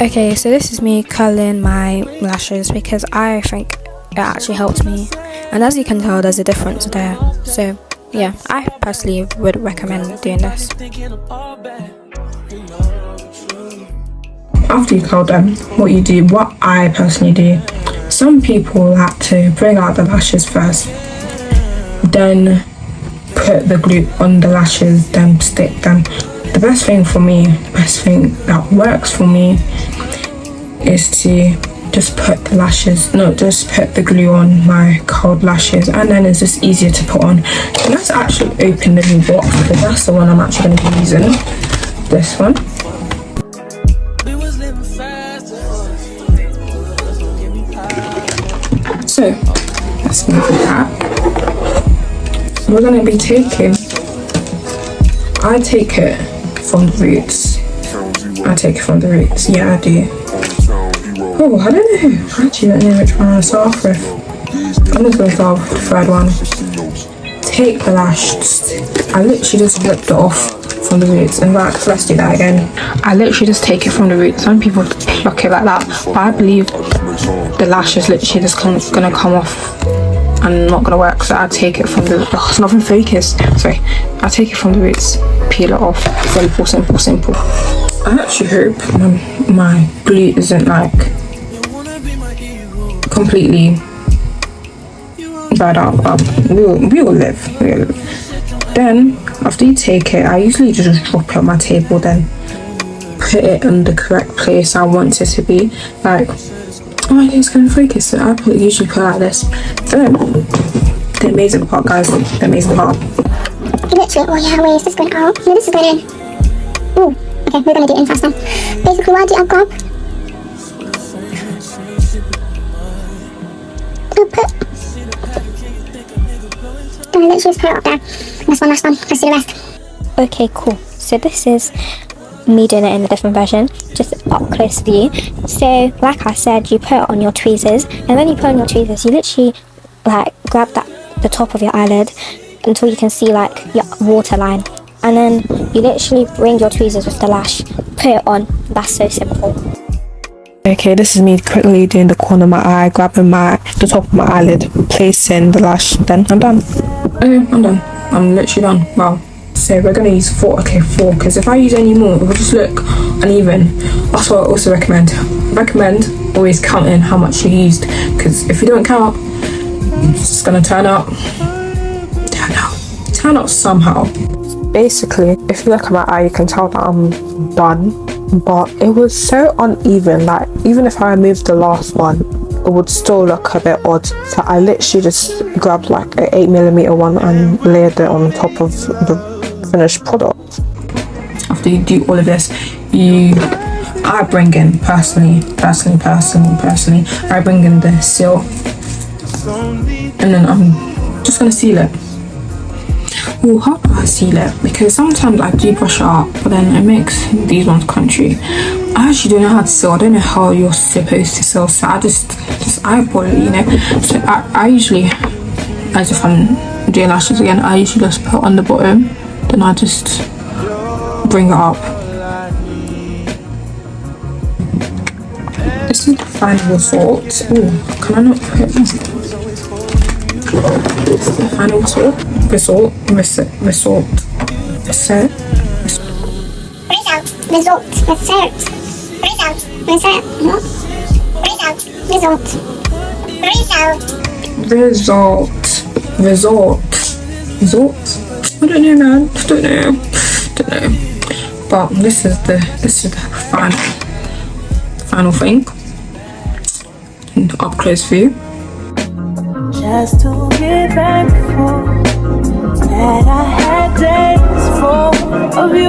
Okay, so this is me curling my lashes because I think it actually helped me, and as you can tell there's a difference there. So yeah, I personally would recommend doing this. After you curl them, what I personally do, some people like to bring out the lashes first, then put the glue on the lashes, then stick them. The best thing that works for me is to just put the glue on my curled lashes, and then it's just easier to put on. So let's actually open the new box because that's the one I'm actually going to be using. This one. So let's move that. We're going to be I take it from the roots. Yeah, I do. Oh, I don't know. I actually don't know which one I start off with. I'm just going to start with the third one. Take the lash. I literally just ripped it off from the roots. In fact, let's do that again. I literally just take it from the roots. Some people pluck it like that, but I believe the lash is literally just going to come off and not going to work. So I take it from the... Oh, it's not even focused. Sorry. I take it from the roots, peel it off. Simple. I actually hope my glue isn't like completely bad out, but we will live. Then after you take it, I usually just drop it on my table, then put it in the correct place I want it to be. Like, oh my God, it's going to focus. So I usually put it like this. Then the amazing part, guys, the amazing part. Literally, oh yeah, wait, is this going out? No, this is going in. Ooh, okay, we're going to do it in fast now. Basically, what I grab, I literally just put it up there. Last one. Let's do the rest. Okay, cool. So this is me doing it in a different version, just up close view. So like I said, you put it on your tweezers, and when you put on your tweezers, you literally like grab the top of your eyelid until you can see like your waterline, and then you literally bring your tweezers with the lash, put it on. That's so simple. Okay, this is me quickly doing the corner of my eye, grabbing the top of my eyelid, placing the lash, then I'm done. Okay, I'm done. I'm literally done. Wow. So we're going to use 4, because if I use any more, it will just look uneven. That's what I also recommend. Always counting how much you used, because if you don't count, it's just going to turn out somehow. Basically, if you look at my eye, you can tell that I'm done, but it was so uneven. Like, even if I removed the last one, it would still look a bit odd. So I literally just grabbed like an 8mm one and layered it on top of the finished product. After you do all of this, I bring in personally, I bring in the seal, and then I'm just gonna seal it. Well, how do I seal it? Because sometimes I do brush it up, but then it makes these ones crunchy. I actually don't know how to seal. I don't know how you're supposed to seal, so I just eyeball it, you know. So I usually, as if I'm doing lashes again, I usually just put on the bottom, then I just bring it up. This is the final result. Oh, can I not put this? This is the final result. Result. I don't know, man. Don't know. But this is the final thing. Up close view. Just to be thankful that I had days full of you.